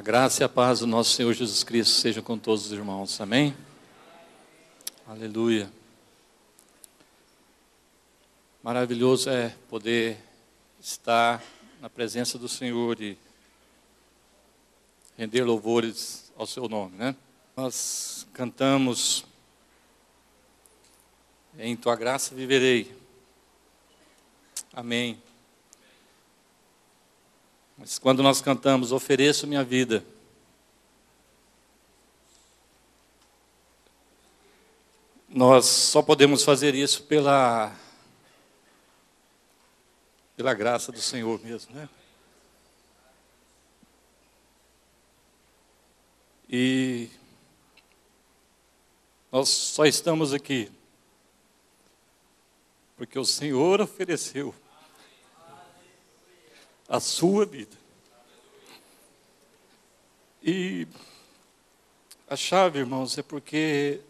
Graça e a paz do nosso Senhor Jesus Cristo sejam com todos os irmãos. Amém? Aleluia. Maravilhoso é poder estar na presença do Senhor e render louvores ao seu nome, né? Nós cantamos: em tua graça viverei. Amém. Mas quando nós cantamos, ofereço minha vida, nós só podemos fazer isso pela graça do Senhor mesmo, né? E nós só estamos aqui porque o Senhor ofereceu a sua vida. E a chave, irmãos, é porque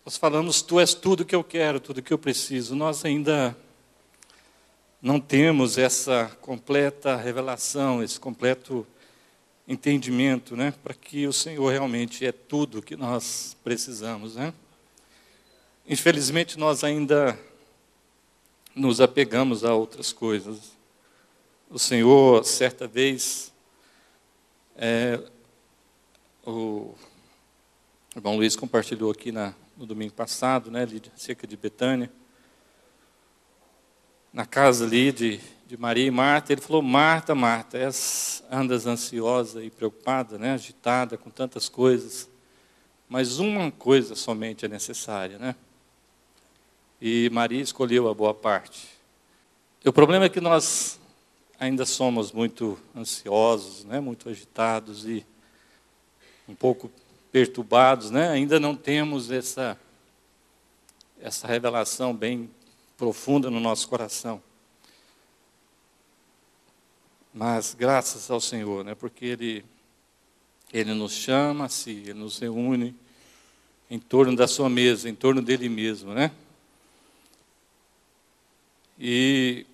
nós falamos: tu és tudo que eu quero, tudo que eu preciso. Nós ainda não temos essa completa revelação, esse completo entendimento, né? Para que o Senhor realmente é tudo que nós precisamos, né? Infelizmente, nós ainda nos apegamos a outras coisas. O Senhor, certa vez, o irmão Luiz compartilhou aqui no domingo passado, né, ali cerca de Betânia, na casa ali de Maria e Marta. Ele falou: Marta, Marta, andas ansiosa e preocupada, né, agitada com tantas coisas, mas uma coisa somente é necessária, né? E Maria escolheu a boa parte. E o problema é que nós ainda somos muito ansiosos, né, muito agitados e um pouco perturbados, né? Ainda não temos essa revelação bem profunda no nosso coração. Mas graças ao Senhor, né? Porque Ele nos chama, Ele nos reúne em torno da sua mesa, em torno dele mesmo, né? E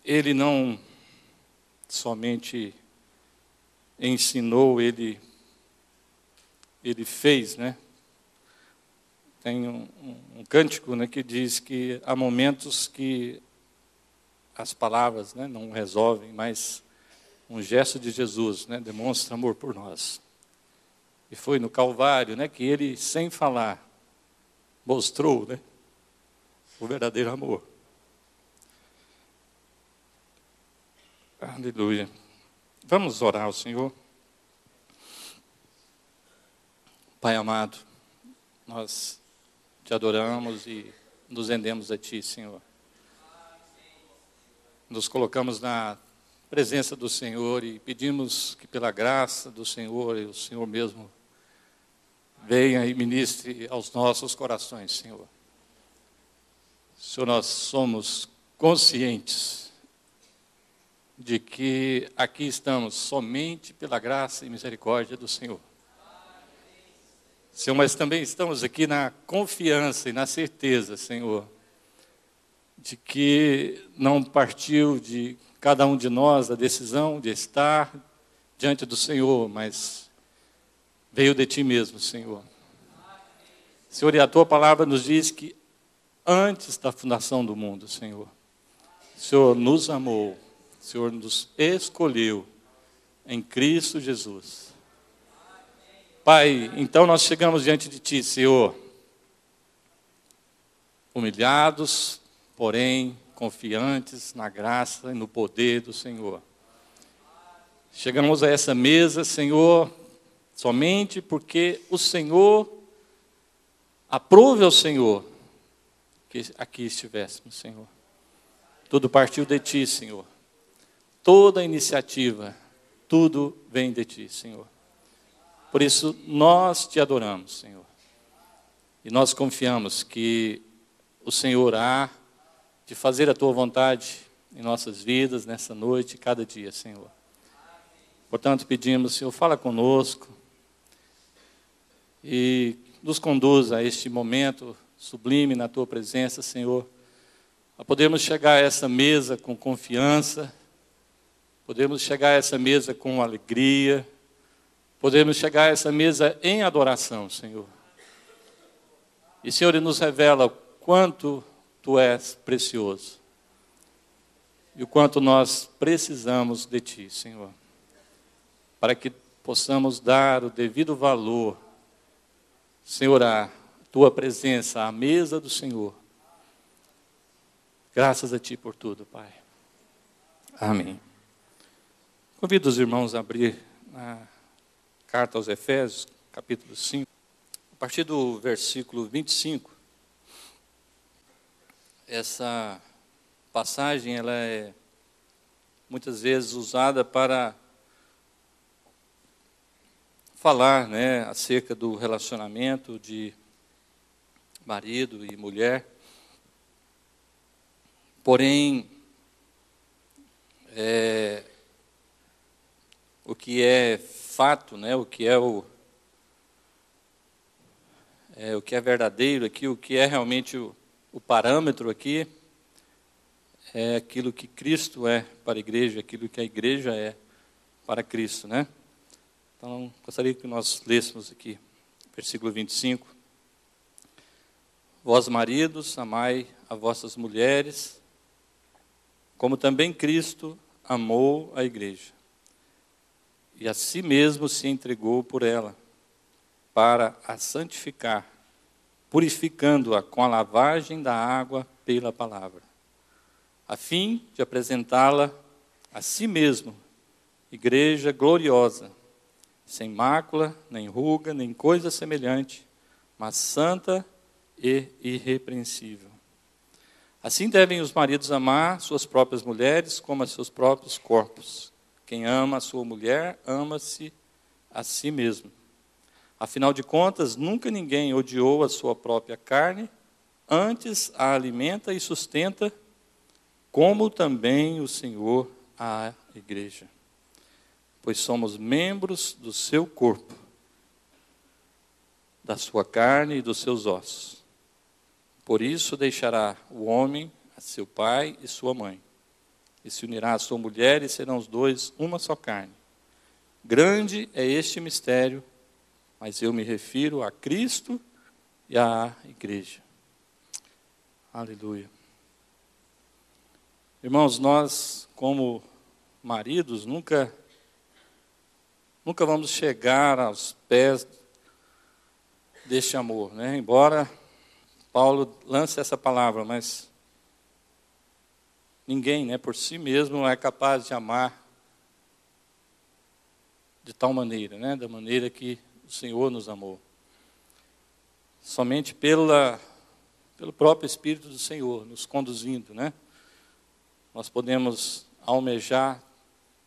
Ele não somente ensinou, Ele fez, né? Tem um cântico, né, que diz que há momentos que as palavras, né, não resolvem, mas um gesto de Jesus, né, demonstra amor por nós. E foi no Calvário, né, que Ele, sem falar, mostrou, né, o verdadeiro amor. Aleluia. Vamos orar ao Senhor. Pai amado, nós te adoramos e nos rendemos a Ti, Senhor. Nos colocamos na presença do Senhor e pedimos que, pela graça do Senhor, e o Senhor mesmo venha e ministre aos nossos corações, Senhor. Senhor, nós somos conscientes de que aqui estamos somente pela graça e misericórdia do Senhor. Senhor, mas também estamos aqui na confiança e na certeza, Senhor, de que não partiu de cada um de nós a decisão de estar diante do Senhor, mas veio de Ti mesmo, Senhor. Senhor, e a Tua palavra nos diz que antes da fundação do mundo, Senhor, o Senhor nos amou, o Senhor nos escolheu em Cristo Jesus. Pai, então nós chegamos diante de Ti, Senhor, humilhados, porém confiantes na graça e no poder do Senhor. Chegamos a essa mesa, Senhor, somente porque o Senhor, aprove ao Senhor que aqui estivéssemos, Senhor. Tudo partiu de Ti, Senhor. Toda a iniciativa, tudo vem de Ti, Senhor. Por isso, nós Te adoramos, Senhor. E nós confiamos que o Senhor há de fazer a Tua vontade em nossas vidas, nessa noite, cada dia, Senhor. Portanto, pedimos, Senhor, fala conosco e nos conduza a este momento sublime na Tua presença, Senhor, a podermos chegar a essa mesa com confiança, Podemos chegar a essa mesa com alegria. Podemos chegar a essa mesa em adoração, Senhor. E, Senhor, Ele nos revela o quanto Tu és precioso. E o quanto nós precisamos de Ti, Senhor. Para que possamos dar o devido valor, Senhor, à Tua presença, à mesa do Senhor. Graças a Ti por tudo, Pai. Amém. Convido os irmãos a abrir a carta aos Efésios, capítulo 5. A partir do versículo 25, essa passagem ela é muitas vezes usada para falar, acerca do relacionamento de marido e mulher. Porém, o que é fato, o que é o que é verdadeiro aqui, o que é realmente o parâmetro aqui, é aquilo que Cristo é para a igreja, aquilo que a igreja é para Cristo, Então, gostaria que nós lêssemos aqui, versículo 25. Vós, maridos, amai a vossas mulheres, como também Cristo amou a igreja, e a si mesmo se entregou por ela, para a santificar, purificando-a com a lavagem da água pela palavra, a fim de apresentá-la a si mesmo, igreja gloriosa, sem mácula, nem ruga, nem coisa semelhante, mas santa e irrepreensível. Assim devem os maridos amar suas próprias mulheres como a seus próprios corpos. Quem ama a sua mulher, ama-se a si mesmo. Afinal de contas, nunca ninguém odiou a sua própria carne, antes a alimenta e sustenta, como também o Senhor a igreja. Pois somos membros do seu corpo, da sua carne e dos seus ossos. Por isso deixará o homem a seu pai e sua mãe, e se unirá à sua mulher, e serão os dois uma só carne. Grande é este mistério, mas eu me refiro a Cristo e à igreja. Aleluia. Irmãos, nós, como maridos, nunca vamos chegar aos pés deste amor, Embora Paulo lance essa palavra, mas ninguém, por si mesmo, é capaz de amar de tal maneira, da maneira que o Senhor nos amou. Somente pelo próprio Espírito do Senhor nos conduzindo, nós podemos almejar,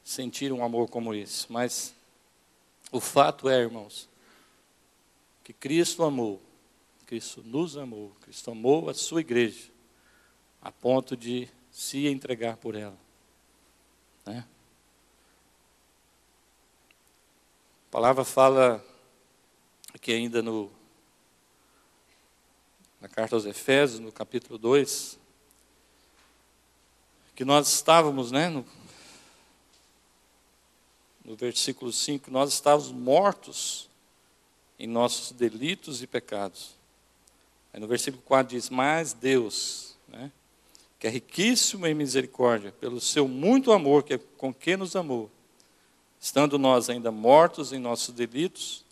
sentir um amor como esse. Mas o fato é, irmãos, que Cristo amou, Cristo nos amou, Cristo amou a sua igreja, a ponto de se entregar por ela. A palavra fala aqui ainda na carta aos Efésios, no capítulo 2, que nós estávamos, no versículo 5, nós estávamos mortos em nossos delitos e pecados. Aí no versículo 4 diz, mas Deus, que é riquíssimo em misericórdia, pelo seu muito amor com que nos amou, estando nós ainda mortos em nossos delitos,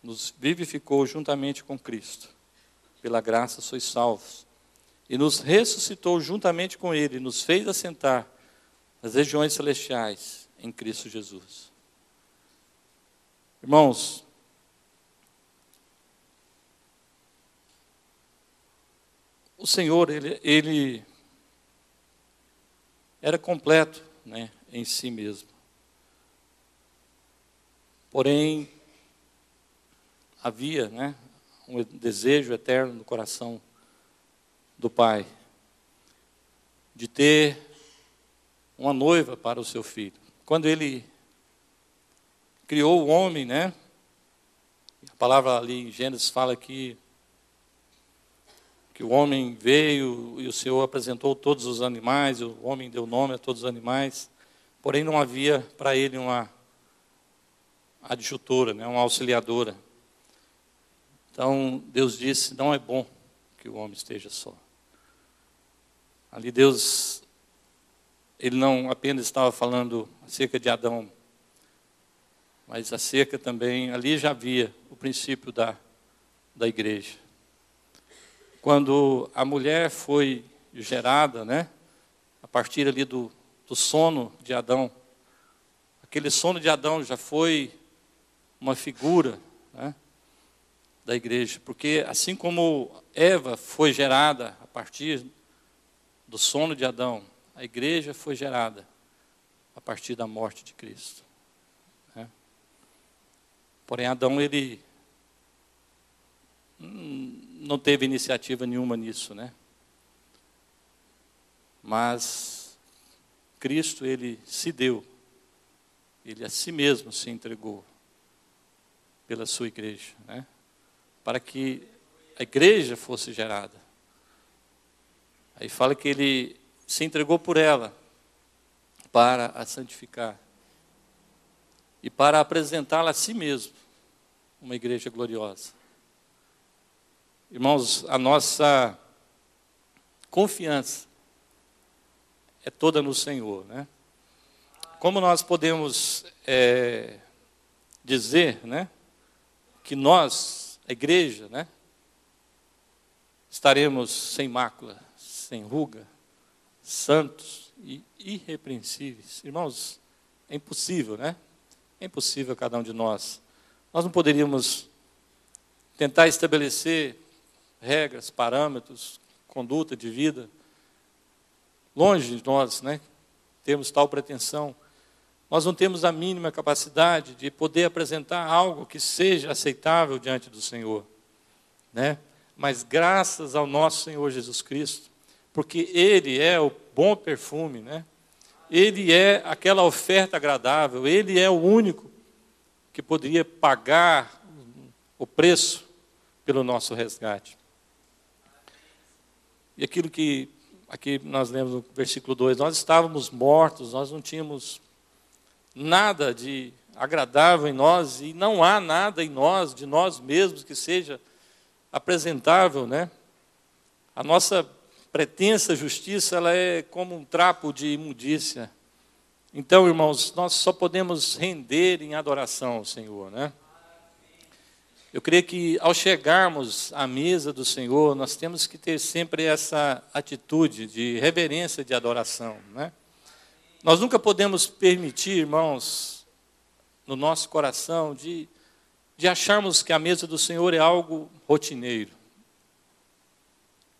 nos vivificou juntamente com Cristo. Pela graça sois salvos. E nos ressuscitou juntamente com Ele, e nos fez assentar nas regiões celestiais em Cristo Jesus. Irmãos, o Senhor, Ele era completo, em si mesmo. Porém, havia, um desejo eterno no coração do Pai de ter uma noiva para o seu filho. Quando Ele criou o homem, a palavra ali em Gênesis fala que o homem veio e o Senhor apresentou todos os animais, o homem deu nome a todos os animais, porém não havia para ele uma adjutora, né, uma auxiliadora. Então Deus disse: não é bom que o homem esteja só. Ali Deus, Ele não apenas estava falando acerca de Adão, mas acerca também, ali já havia o princípio da igreja. Quando a mulher foi gerada, né, a partir ali do sono de Adão, aquele sono de Adão já foi uma figura, né, da igreja, porque assim como Eva foi gerada a partir do sono de Adão, a igreja foi gerada a partir da morte de Cristo, né? Porém, Adão, ele não teve iniciativa nenhuma nisso, né? Mas Cristo, ele se deu, ele a si mesmo se entregou pela sua igreja, né, para que a igreja fosse gerada. Aí fala que ele se entregou por ela para a santificar e para apresentá-la a si mesmo, uma igreja gloriosa. Irmãos, a nossa confiança é toda no Senhor, né? Como nós podemos dizer, né, que nós, a igreja, né, estaremos sem mácula, sem ruga, santos e irrepreensíveis? Irmãos, é impossível, né? É impossível cada um de nós. Nós não poderíamos tentar estabelecer regras, parâmetros, conduta de vida. Longe de nós, né, temos tal pretensão. Nós não temos a mínima capacidade de poder apresentar algo que seja aceitável diante do Senhor, né? Mas graças ao nosso Senhor Jesus Cristo, porque Ele é o bom perfume, né? Ele é aquela oferta agradável, Ele é o único que poderia pagar o preço pelo nosso resgate. E aquilo que aqui nós lemos no versículo 2, nós estávamos mortos, nós não tínhamos nada de agradável em nós, e não há nada em nós, de nós mesmos, que seja apresentável, né? A nossa pretensa justiça, ela é como um trapo de imundícia. Então, irmãos, nós só podemos render em adoração ao Senhor, né? Eu creio que ao chegarmos à mesa do Senhor, nós temos que ter sempre essa atitude de reverência, de adoração, né? Nós nunca podemos permitir, irmãos, no nosso coração, de acharmos que a mesa do Senhor é algo rotineiro.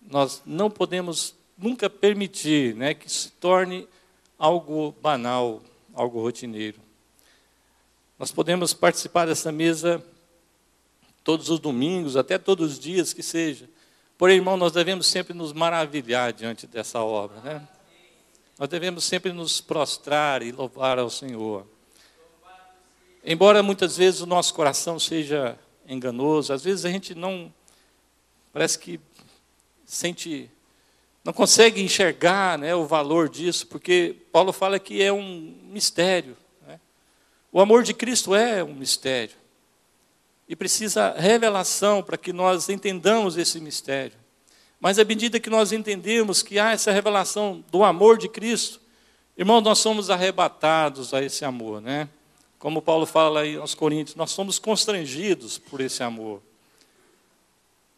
Nós não podemos nunca permitir, né, que se torne algo banal, algo rotineiro. Nós podemos participar dessa mesa todos os domingos, até todos os dias que seja. Porém, irmão, nós devemos sempre nos maravilhar diante dessa obra, né? Nós devemos sempre nos prostrar e louvar ao Senhor. Embora muitas vezes o nosso coração seja enganoso, às vezes a gente parece que não consegue enxergar, né, o valor disso, porque Paulo fala que é um mistério, né? O amor de Cristo é um mistério. E precisa revelação para que nós entendamos esse mistério. Mas à medida que nós entendemos que há essa revelação do amor de Cristo, irmãos, nós somos arrebatados a esse amor, né? Como Paulo fala aí aos Coríntios, nós somos constrangidos por esse amor.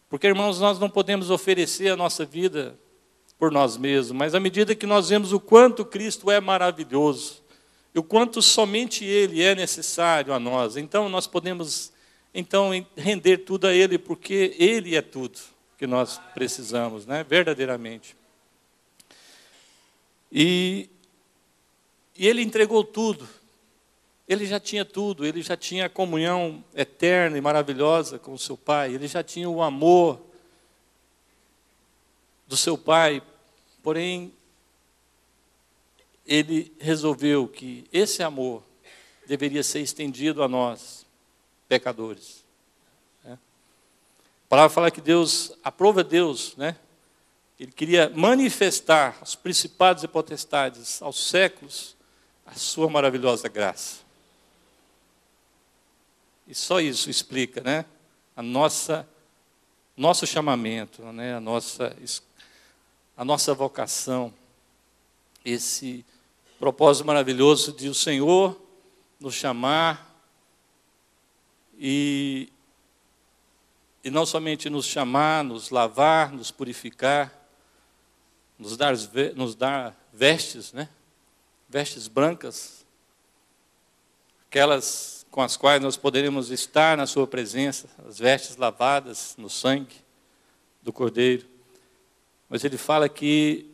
Porque, irmãos, nós não podemos oferecer a nossa vida por nós mesmos, mas à medida que nós vemos o quanto Cristo é maravilhoso, e o quanto somente Ele é necessário a nós, então nós podemos render tudo a Ele, porque Ele é tudo que nós precisamos, né? Verdadeiramente. E Ele entregou tudo. Ele já tinha tudo, Ele já tinha a comunhão eterna e maravilhosa com o seu Pai, Ele já tinha o amor do seu Pai, porém, Ele resolveu que esse amor deveria ser estendido a nós, pecadores. A palavra fala que Deus, aprova Deus, né? Ele queria manifestar os principados e potestades aos séculos, a sua maravilhosa graça. E só isso explica, né, nosso chamamento, né, a nossa vocação, esse propósito maravilhoso de o Senhor nos chamar e não somente nos chamar, nos lavar, nos purificar, nos dar vestes, né? Vestes brancas, aquelas com as quais nós poderemos estar na sua presença, as vestes lavadas no sangue do Cordeiro. Mas ele fala que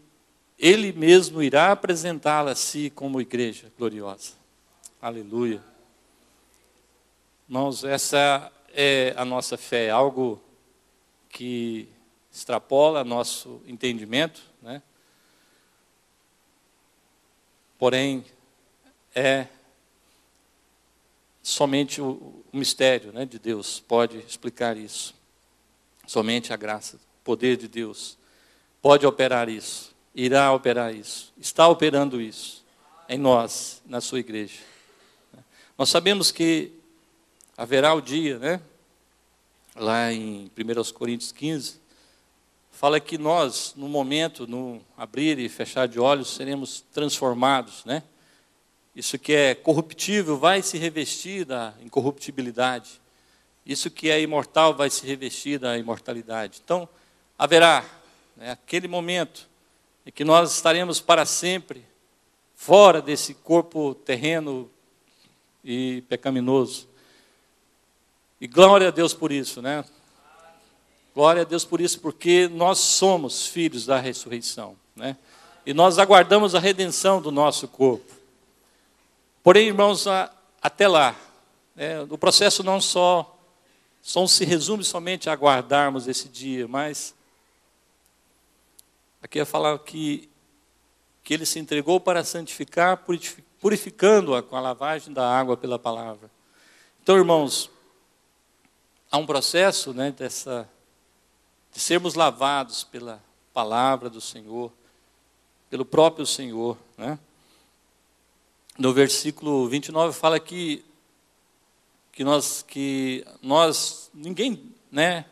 ele mesmo irá apresentá-la a si como igreja gloriosa. Aleluia. Irmãos, essa é a nossa fé, algo que extrapola nosso entendimento, né? Porém, é somente o mistério, né, de Deus pode explicar isso. Somente a graça, o poder de Deus pode operar isso, irá operar isso, está operando isso em nós, na sua igreja. Nós sabemos que haverá o dia, né? Lá em 1 Coríntios 15, fala que nós, no momento, no abrir e fechar de olhos, seremos transformados, né? Isso que é corruptível vai se revestir da incorruptibilidade. Isso que é imortal vai se revestir da imortalidade. Então, haverá, né, aquele momento em que nós estaremos para sempre fora desse corpo terreno e pecaminoso. E glória a Deus por isso, né? Glória a Deus por isso, porque nós somos filhos da ressurreição, né? E nós aguardamos a redenção do nosso corpo. Porém, irmãos, até lá, né, o processo não se resume somente a aguardarmos esse dia, mas aqui é falar que ele se entregou para santificar, purificando-a com a lavagem da água pela palavra. Então, irmãos, há um processo, né, de sermos lavados pela palavra do Senhor, pelo próprio Senhor, né? No versículo 29 fala que ninguém, né,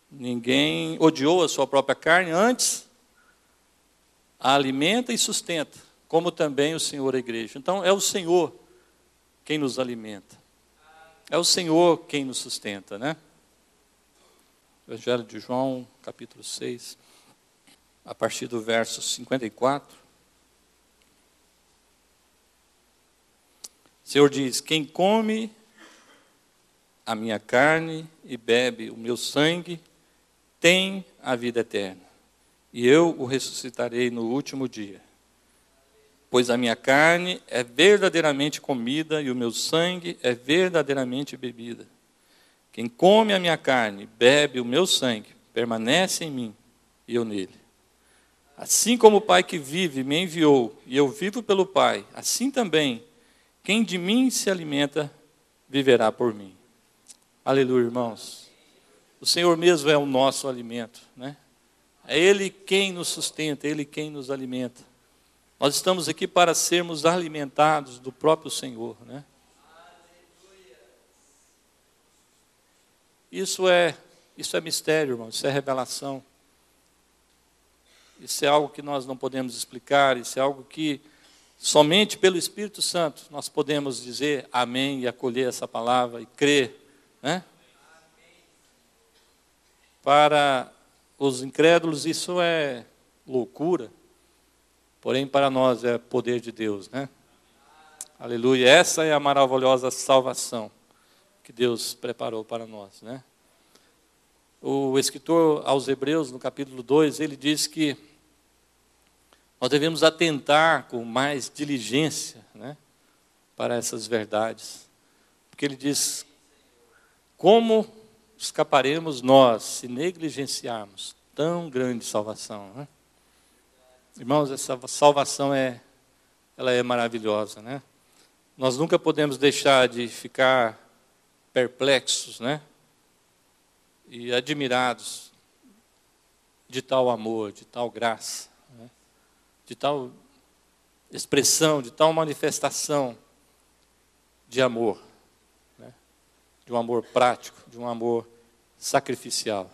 ninguém odiou a sua própria carne, antes a alimenta e sustenta, como também o Senhor a igreja. Então é o Senhor quem nos alimenta. É o Senhor quem nos sustenta, né? Evangelho de João, capítulo 6, a partir do verso 54. O Senhor diz: quem come a minha carne e bebe o meu sangue tem a vida eterna, e eu o ressuscitarei no último dia. Pois a minha carne é verdadeiramente comida e o meu sangue é verdadeiramente bebida. Quem come a minha carne e bebe o meu sangue permanece em mim e eu nele. Assim como o Pai que vive me enviou e eu vivo pelo Pai, assim também quem de mim se alimenta viverá por mim. Aleluia, irmãos. O Senhor mesmo é o nosso alimento, né? É Ele quem nos sustenta, é Ele quem nos alimenta. Nós estamos aqui para sermos alimentados do próprio Senhor, né? Isso é mistério, irmão. Isso é revelação. Isso é algo que nós não podemos explicar. Isso é algo que somente pelo Espírito Santo nós podemos dizer amém e acolher essa palavra e crer, né? Para os incrédulos isso é loucura, porém para nós é poder de Deus, né? Aleluia. Essa é a maravilhosa salvação que Deus preparou para nós, né? O escritor aos Hebreus, no capítulo 2, ele diz que nós devemos atentar com mais diligência, né, para essas verdades. Porque ele diz: como escaparemos nós se negligenciarmos tão grande salvação, né? Irmãos, essa salvação ela é maravilhosa, né? Nós nunca podemos deixar de ficar perplexos, né, e admirados de tal amor, de tal graça, né, de tal expressão, de tal manifestação de amor, né? De um amor prático, de um amor sacrificial,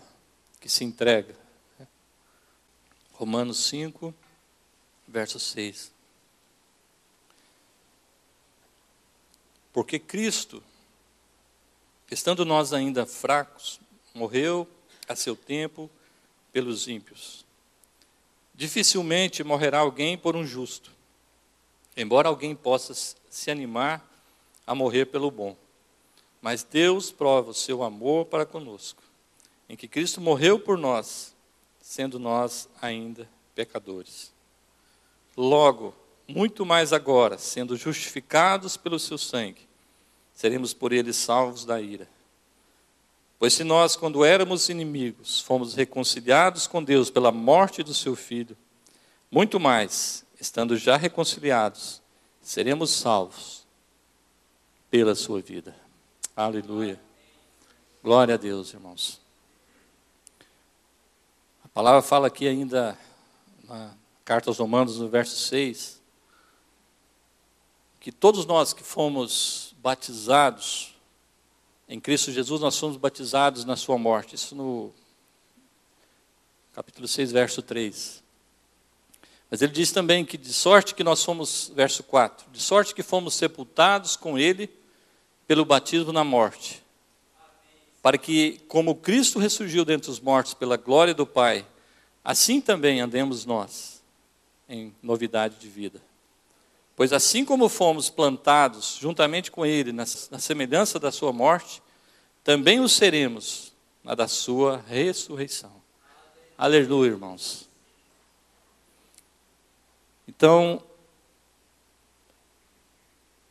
que se entrega. Né? Romanos 5, verso 6. Porque Cristo, estando nós ainda fracos, morreu a seu tempo pelos ímpios. Dificilmente morrerá alguém por um justo, embora alguém possa se animar a morrer pelo bom. Mas Deus prova o seu amor para conosco, em que Cristo morreu por nós, sendo nós ainda pecadores. Logo, muito mais agora, sendo justificados pelo seu sangue, seremos por ele salvos da ira. Pois se nós, quando éramos inimigos, fomos reconciliados com Deus pela morte do seu Filho, muito mais, estando já reconciliados, seremos salvos pela sua vida. Aleluia. Glória a Deus, irmãos. A palavra fala aqui ainda, na carta aos Romanos, no verso 6, que todos nós que fomos batizados em Cristo Jesus, nós somos batizados na sua morte. Isso no capítulo 6, verso 3. Mas ele diz também que de sorte que nós fomos, verso 4, de sorte que fomos sepultados com ele pelo batismo na morte, para que, como Cristo ressurgiu dentre os mortos pela glória do Pai, assim também andemos nós em novidade de vida. Pois assim como fomos plantados juntamente com ele na semelhança da sua morte, também o seremos na da sua ressurreição. Aleluia, irmãos. Então,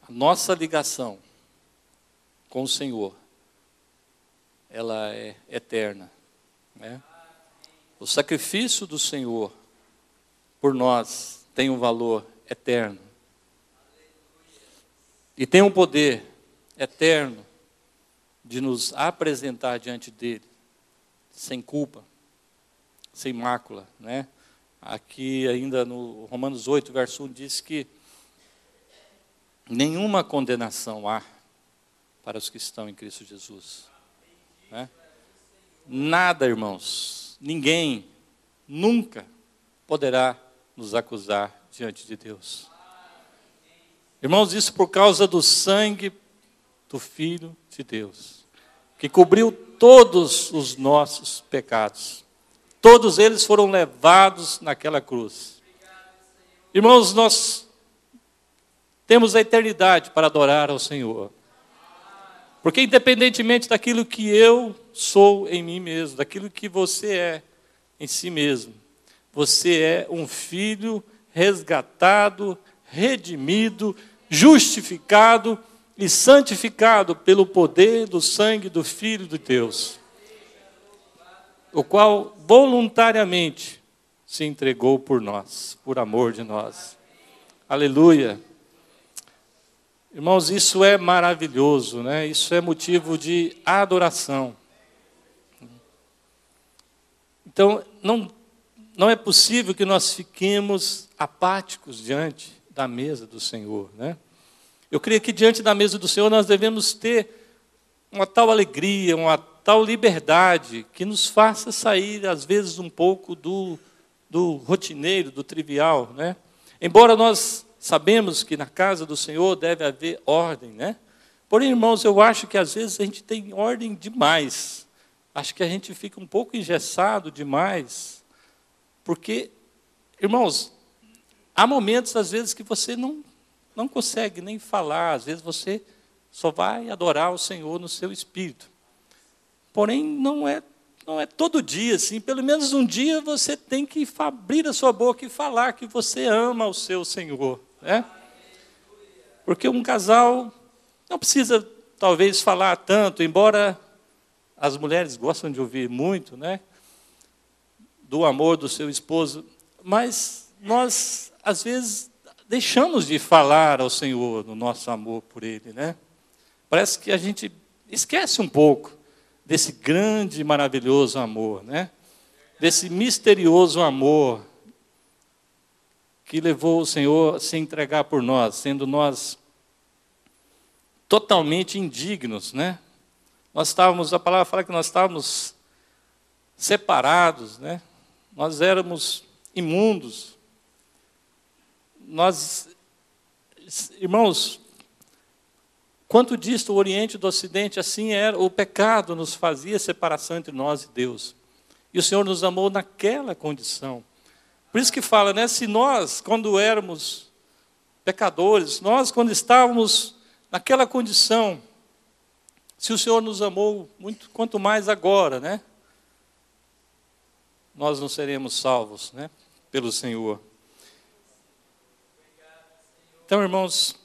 a nossa ligação com o Senhor, ela é eterna, né? O sacrifício do Senhor por nós tem um valor eterno. E tem um poder eterno de nos apresentar diante dele, sem culpa, sem mácula, né? Aqui ainda no Romanos 8, verso 1, diz que nenhuma condenação há para os que estão em Cristo Jesus. Né? Nada, irmãos, ninguém, nunca poderá nos acusar diante de Deus. Irmãos, isso por causa do sangue do Filho de Deus, que cobriu todos os nossos pecados. Todos eles foram levados naquela cruz. Irmãos, nós temos a eternidade para adorar ao Senhor. Porque independentemente daquilo que eu sou em mim mesmo, daquilo que você é em si mesmo, você é um filho resgatado, redimido, justificado e santificado pelo poder do sangue do Filho de Deus, o qual voluntariamente se entregou por nós, por amor de nós. Aleluia. Irmãos, isso é maravilhoso, né? Isso é motivo de adoração. Então, não é possível que nós fiquemos apáticos diante da mesa do Senhor, né? Eu creio que diante da mesa do Senhor nós devemos ter uma tal alegria, uma tal liberdade que nos faça sair, às vezes, um pouco do rotineiro, do trivial, né? Embora nós sabemos que na casa do Senhor deve haver ordem, né? Porém, irmãos, eu acho que às vezes a gente tem ordem demais. Acho que a gente fica um pouco engessado demais. Porque, irmãos, há momentos, às vezes, que você não consegue nem falar. Às vezes você só vai adorar o Senhor no seu espírito. Porém, não é todo dia assim. Pelo menos um dia você tem que abrir a sua boca e falar que você ama o seu Senhor, né? Porque um casal não precisa, talvez, falar tanto, embora as mulheres gostam de ouvir muito, né? Do amor do seu esposo. Mas nós, às vezes, deixamos de falar ao Senhor no nosso amor por Ele, né? Parece que a gente esquece um pouco desse grande e maravilhoso amor, né? Desse misterioso amor que levou o Senhor a se entregar por nós, sendo nós totalmente indignos, né? Nós estávamos, a palavra fala que nós estávamos separados, né? Nós éramos imundos. Nós, irmãos, quanto disto o Oriente do Ocidente, assim era, o pecado nos fazia separação entre nós e Deus. E o Senhor nos amou naquela condição. Por isso que fala, né? Se nós, quando éramos pecadores, nós, quando estávamos naquela condição, se o Senhor nos amou muito, quanto mais agora, né? Nós não seremos salvos, né? Pelo Senhor. Então, irmãos,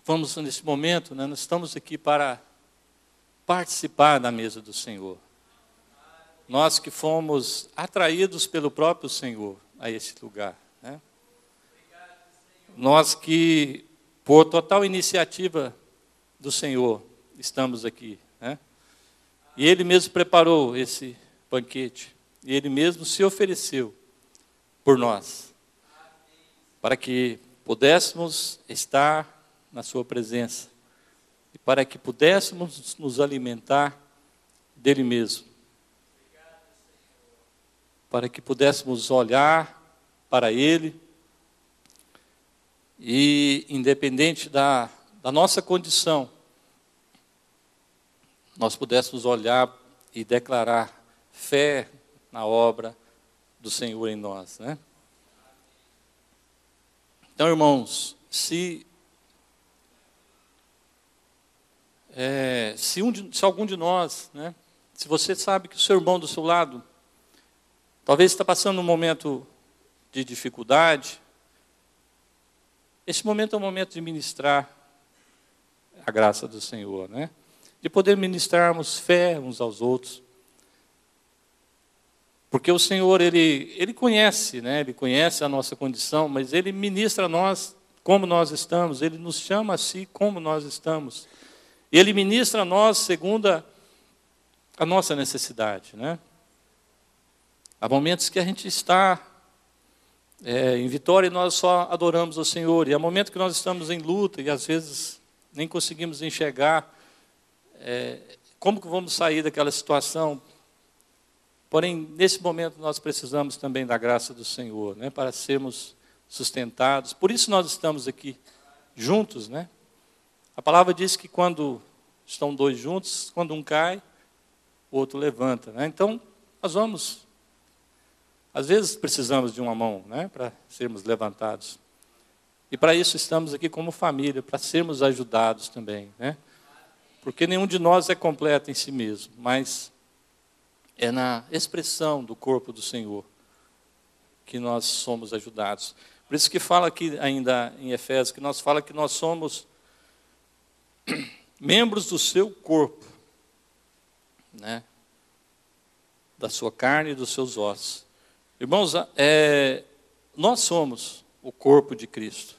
vamos nesse momento, né? Nós estamos aqui para participar da mesa do Senhor. Nós que fomos atraídos pelo próprio Senhor a esse lugar, né? Nós que, por total iniciativa do Senhor, estamos aqui, né? E Ele mesmo preparou esse banquete. E Ele mesmo se ofereceu por nós, para que pudéssemos estar na sua presença e para que pudéssemos nos alimentar dele mesmo, para que pudéssemos olhar para ele e, independente da nossa condição, nós pudéssemos olhar e declarar fé na obra do Senhor em nós, né? Então, irmãos, se algum de nós, né, se você sabe que o seu irmão do seu lado talvez está passando um momento de dificuldade, esse momento é um momento de ministrar a graça do Senhor, né? De poder ministrarmos fé uns aos outros. Porque o Senhor, Ele conhece, né? Ele conhece a nossa condição, mas Ele ministra a nós como nós estamos, Ele nos chama a si como nós estamos. E Ele ministra a nós segundo a nossa necessidade, né? Há momentos que a gente está em vitória e nós só adoramos o Senhor. E há momentos que nós estamos em luta e às vezes nem conseguimos enxergar como que vamos sair daquela situação. Porém, nesse momento nós precisamos também da graça do Senhor, né, para sermos sustentados. Por isso nós estamos aqui juntos, né? A palavra diz que quando estão dois juntos, quando um cai, o outro levanta, né? Então, nós vamos, às vezes precisamos de uma mão, né, para sermos levantados. E para isso estamos aqui como família, para sermos ajudados também, né? Porque nenhum de nós é completo em si mesmo, mas é na expressão do corpo do Senhor que nós somos ajudados. Por isso que fala aqui ainda em Efésios, que nós fala que nós somos membros do seu corpo, né? Da sua carne e dos seus ossos. Irmãos, nós somos o corpo de Cristo.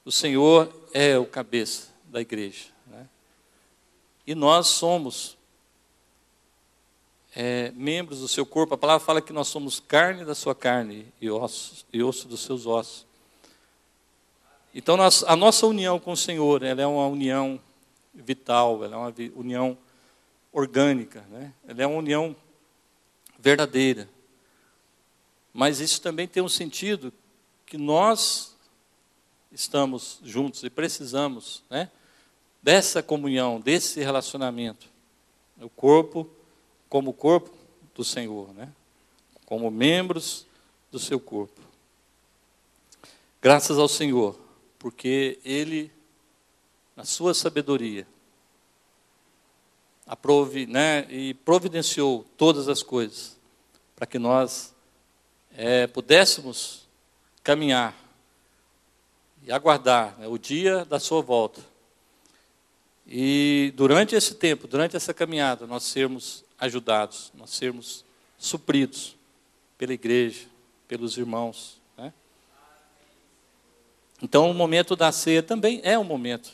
O Senhor é o cabeça da igreja, né? E nós somos membros do seu corpo. A palavra fala que nós somos carne da sua carne e osso dos seus ossos. Então, a nossa união com o Senhor, ela é uma união vital, ela é uma união orgânica, né? Ela é uma união verdadeira. Mas isso também tem um sentido que nós estamos juntos e precisamos, né, dessa comunhão, desse relacionamento. O corpo como corpo do Senhor, né? Como membros do seu corpo. Graças ao Senhor, porque Ele, na sua sabedoria, aprove, né, e providenciou todas as coisas para que nós pudéssemos caminhar e aguardar, né, o dia da sua volta. E durante esse tempo, durante essa caminhada, nós sermos ajudados, nós sermos supridos pela igreja, pelos irmãos, né? Então, o momento da ceia também é um momento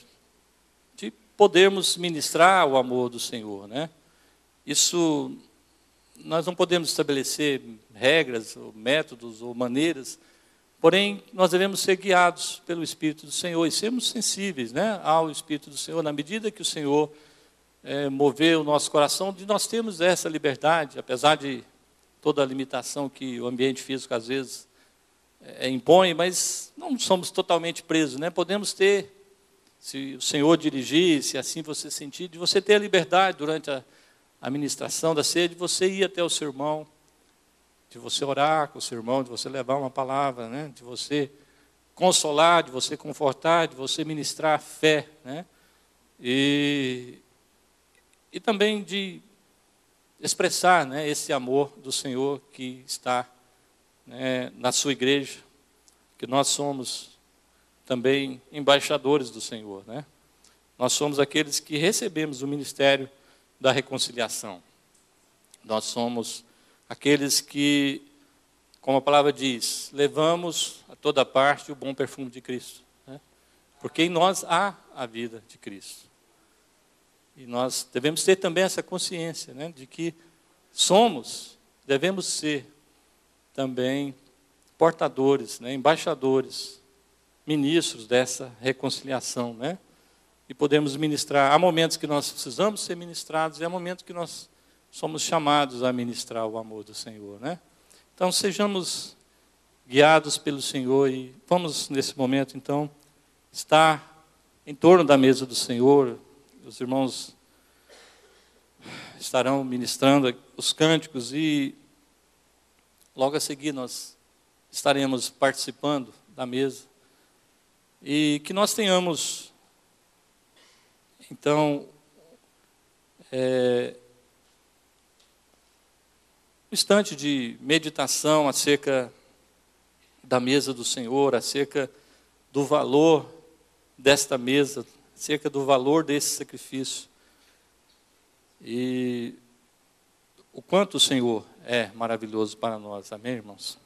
de podermos ministrar o amor do Senhor, né? Isso, nós não podemos estabelecer regras, ou métodos, ou maneiras Porém, nós devemos ser guiados pelo Espírito do Senhor e sermos sensíveis, né, ao Espírito do Senhor, na medida que o Senhor mover o nosso coração, de nós termos essa liberdade, apesar de toda a limitação que o ambiente físico às vezes impõe, mas não somos totalmente presos, né? Podemos ter, se o Senhor dirigir, se assim você sentir, de você ter a liberdade durante a ministração da ceia, de você ir até o seu irmão, de você orar com o seu irmão, de você levar uma palavra, né? De você consolar, de você confortar, de você ministrar fé, né? E também de expressar, né, esse amor do Senhor que está, né, na sua igreja, que nós somos também embaixadores do Senhor, né? Nós somos aqueles que recebemos o ministério da reconciliação. Nós somos aqueles que, como a palavra diz, levamos a toda parte o bom perfume de Cristo, né? Porque em nós há a vida de Cristo. E nós devemos ter também essa consciência, né, de que devemos ser também portadores, né, embaixadores, ministros dessa reconciliação, né? E podemos ministrar. Há momentos que nós precisamos ser ministrados e há momentos que nós somos chamados a ministrar o amor do Senhor, né? Então, sejamos guiados pelo Senhor e vamos, nesse momento, então, estar em torno da mesa do Senhor. Os irmãos estarão ministrando os cânticos e logo a seguir nós estaremos participando da mesa. E que nós tenhamos, então, um instante de meditação acerca da mesa do Senhor, acerca do valor desta mesa, acerca do valor desse sacrifício. E o quanto o Senhor é maravilhoso para nós. Amém, irmãos?